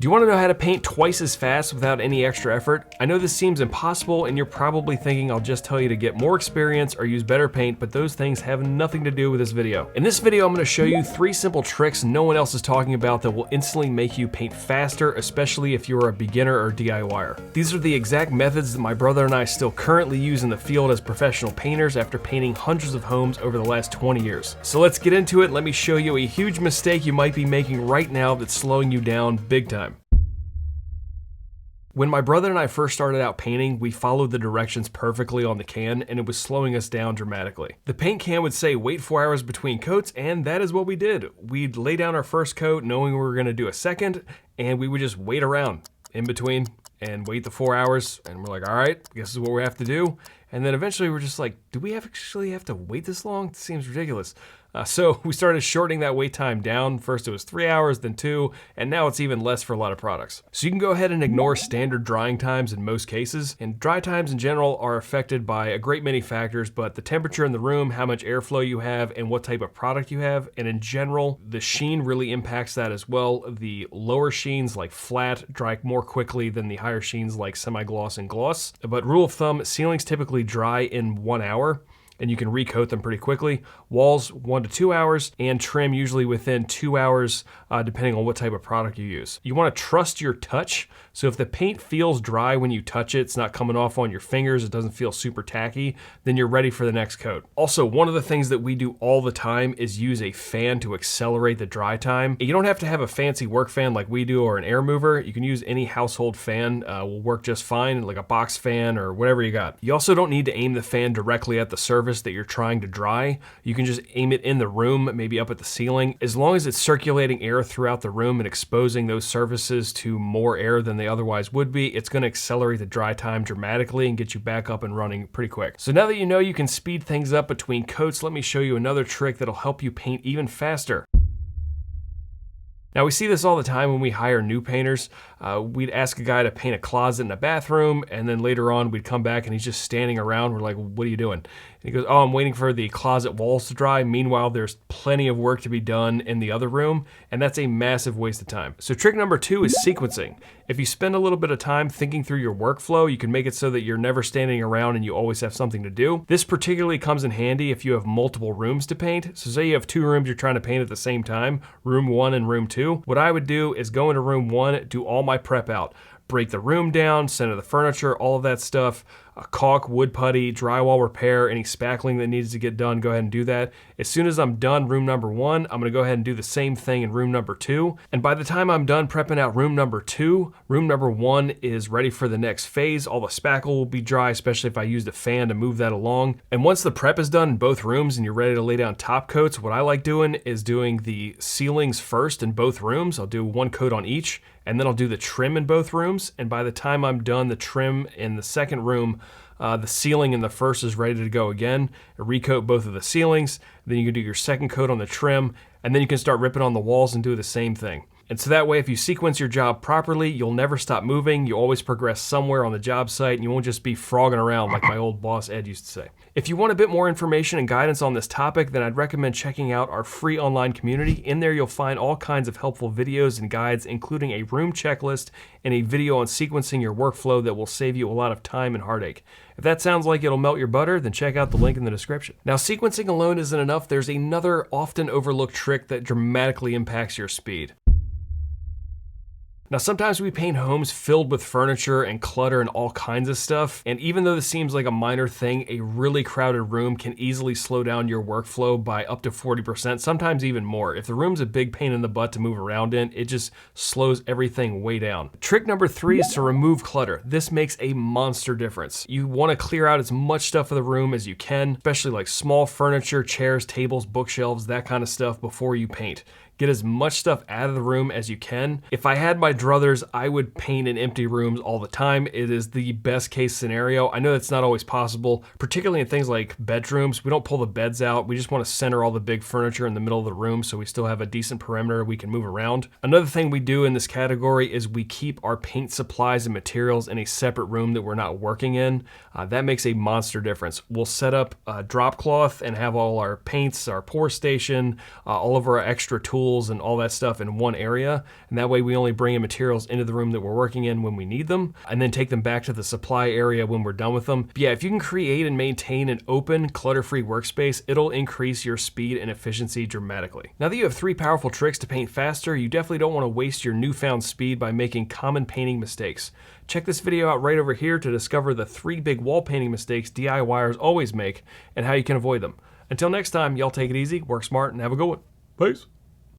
Do you want to know how to paint twice as fast without any extra effort? I know this seems impossible and you're probably thinking I'll just tell you to get more experience or use better paint, but those things have nothing to do with this video. In this video, I'm going to show you 3 simple tricks no one else is talking about that will instantly make you paint faster, especially if you're a beginner or DIYer. These are the exact methods that my brother and I still currently use in the field as professional painters after painting hundreds of homes over the last 20 years. So let's get into it and let me show you a huge mistake you might be making right now that's slowing you down big time. When my brother and I first started out painting, we followed the directions perfectly on the can and it was slowing us down dramatically. The paint can would say wait 4 hours between coats, and that is what we did. We'd lay down our first coat knowing we were going to do a second, and we would just wait around in between and wait the 4 hours, and we're like, all right, I guess this is what we have to do. And then eventually we're just like, do we actually have to wait this long? It seems ridiculous. So we started shortening that wait time down. First it was 3 hours, then 2, and now it's even less for a lot of products. So you can go ahead and ignore standard drying times in most cases. And dry times in general are affected by a great many factors, but the temperature in the room, how much airflow you have, and what type of product you have. And in general, the sheen really impacts that as well. The lower sheens like flat dry more quickly than the higher sheens like semi-gloss and gloss. But rule of thumb, ceilings typically dry in 1 hour. And you can recoat them pretty quickly. Walls 1 to 2 hours, and trim usually within 2 hours, depending on what type of product you use. You want to trust your touch. So if the paint feels dry when you touch it, it's not coming off on your fingers, it doesn't feel super tacky, then you're ready for the next coat. Also, one of the things that we do all the time is use a fan to accelerate the dry time. You don't have to have a fancy work fan like we do or an air mover. You can use any household fan, will work just fine, like a box fan or whatever you got. You also don't need to aim the fan directly at the surface that you're trying to dry. You can just aim it in the room, maybe up at the ceiling. As long as it's circulating air throughout the room and exposing those surfaces to more air than they otherwise would be, it's going to accelerate the dry time dramatically and get you back up and running pretty quick. So now that you know you can speed things up between coats, let me show you another trick that'll help you paint even faster. Now we see this all the time when we hire new painters. We'd ask a guy to paint a closet in a bathroom, and then later on we'd come back and he's just standing around. We're like, what are you doing? And he goes, oh, I'm waiting for the closet walls to dry. Meanwhile, there's plenty of work to be done in the other room, and that's a massive waste of time. So trick number 2 is sequencing. If you spend a little bit of time thinking through your workflow, you can make it so that you're never standing around and you always have something to do. This particularly comes in handy if you have multiple rooms to paint. So say you have 2 rooms you're trying to paint at the same time, room 1 and room 2. What I would do is go into room 1, do all my prep out. Break the room down, center the furniture, all of that stuff, caulk, wood putty, drywall repair, any spackling that needs to get done, go ahead and do that. As soon as I'm done room number 1, I'm gonna go ahead and do the same thing in room number 2. And by the time I'm done prepping out room number 2, room number 1 is ready for the next phase. All the spackle will be dry, especially if I used a fan to move that along. And once the prep is done in both rooms and you're ready to lay down top coats, what I like doing is doing the ceilings first in both rooms. I'll do 1 coat on each, and then I'll do the trim in both rooms. And by the time I'm done the trim in the second room, the ceiling in the first is ready to go again. Recoat both of the ceilings, then you can do your second coat on the trim, and then you can start ripping on the walls and do the same thing. And so that way, if you sequence your job properly, you'll never stop moving. You always progress somewhere on the job site, and you won't just be frogging around like my old boss Ed used to say. If you want a bit more information and guidance on this topic, then I'd recommend checking out our free online community. In there, you'll find all kinds of helpful videos and guides, including a room checklist and a video on sequencing your workflow that will save you a lot of time and heartache. If that sounds like it'll melt your butter, then check out the link in the description. Now, sequencing alone isn't enough. There's another often overlooked trick that dramatically impacts your speed. Now, sometimes we paint homes filled with furniture and clutter and all kinds of stuff, and even though this seems like a minor thing, a really crowded room can easily slow down your workflow by up to 40%, sometimes even more. If the room's a big pain in the butt to move around in, it just slows everything way down. Trick number 3 is to remove clutter. This makes a monster difference. You want to clear out as much stuff of the room as you can, especially like small furniture, chairs, tables, bookshelves, that kind of stuff before you paint. Get as much stuff out of the room as you can. If I had my druthers, I would paint in empty rooms all the time. It is the best case scenario. I know that's not always possible, particularly in things like bedrooms. We don't pull the beds out. We just want to center all the big furniture in the middle of the room so we still have a decent perimeter we can move around. Another thing we do in this category is we keep our paint supplies and materials in a separate room that we're not working in. That makes a monster difference. We'll set up a drop cloth and have all our paints, our pour station, all of our extra tools, tools and all that stuff in one area. And that way we only bring in materials into the room that we're working in when we need them, and then take them back to the supply area when we're done with them. But yeah, if you can create and maintain an open, clutter-free workspace, it'll increase your speed and efficiency dramatically. Now that you have 3 powerful tricks to paint faster, you definitely don't want to waste your newfound speed by making common painting mistakes. Check this video out right over here to discover the 3 big wall painting mistakes DIYers always make and how you can avoid them. Until next time, y'all take it easy, work smart, and have a good one. Peace.